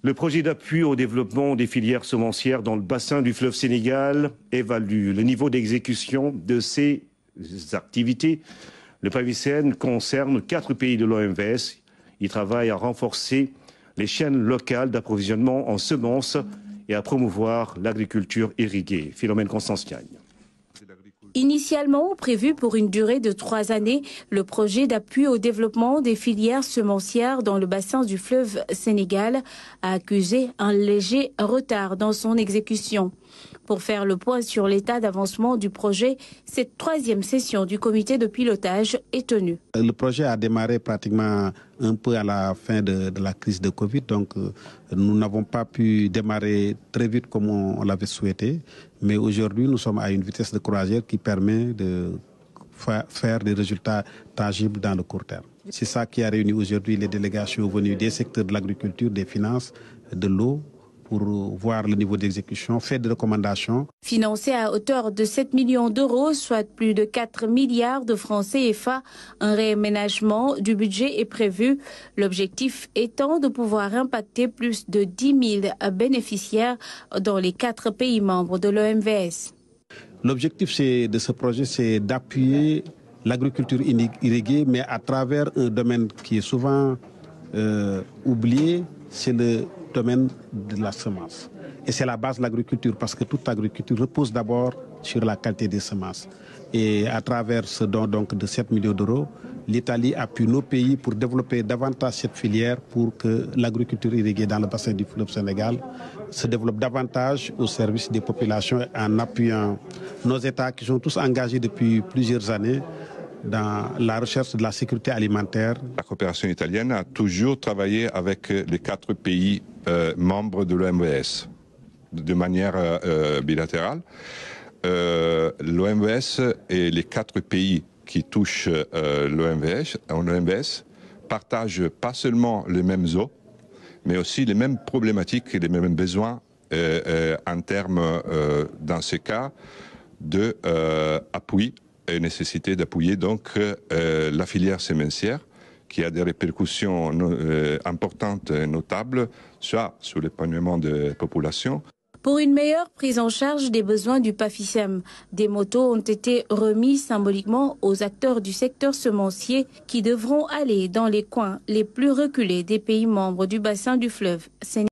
Le projet d'appui au développement des filières semencières dans le bassin du fleuve Sénégal évalue le niveau d'exécution de ces activités. Le PAVICEN concerne 4 pays de l'OMVS. Il travaille à renforcer les chaînes locales d'approvisionnement en semences et à promouvoir l'agriculture irriguée. Philomène Constance-Niagne. Initialement prévu pour une durée de 3 années, le projet d'appui au développement des filières semencières dans le bassin du fleuve Sénégal a accusé un léger retard dans son exécution. Pour faire le point sur l'état d'avancement du projet, cette 3e session du comité de pilotage est tenue. Le projet a démarré pratiquement un peu à la fin de la crise de Covid, donc nous n'avons pas pu démarrer très vite comme on l'avait souhaité. Mais aujourd'hui, nous sommes à une vitesse de croisière qui permet de faire des résultats tangibles dans le court terme. C'est ça qui a réuni aujourd'hui les délégations venues des secteurs de l'agriculture, des finances, de l'eau, pour voir le niveau d'exécution, fait des recommandations. Financé à hauteur de 7 millions d'euros, soit plus de 4 milliards de francs CFA, un réaménagement du budget est prévu. L'objectif étant de pouvoir impacter plus de 10 000 bénéficiaires dans les 4 pays membres de l'OMVS. L'objectif de ce projet, c'est d'appuyer l'agriculture irriguée, mais à travers un domaine qui est souvent oublié, c'est le domaine de la semence. Et c'est la base de l'agriculture parce que toute agriculture repose d'abord sur la qualité des semences. Et à travers ce don donc, de 7 millions d'euros, l'Italie appuie nos pays pour développer davantage cette filière pour que l'agriculture irriguée dans le bassin du fleuve Sénégal se développe davantage au service des populations en appuyant nos États qui sont tous engagés depuis plusieurs années dans la recherche de la sécurité alimentaire. La coopération italienne a toujours travaillé avec les 4 pays membres de l'OMVS de manière bilatérale. L'OMVS et les 4 pays qui touchent l'OMVS partagent pas seulement les mêmes eaux, mais aussi les mêmes problématiques et les mêmes besoins en termes, dans ce cas, d'appui et nécessité d'appuyer donc la filière semencière qui a des répercussions importantes et notables, soit sur l'épanouissement des populations. Pour une meilleure prise en charge des besoins du PAVICEN, des motos ont été remises symboliquement aux acteurs du secteur semencier qui devront aller dans les coins les plus reculés des pays membres du bassin du fleuve Sénégal.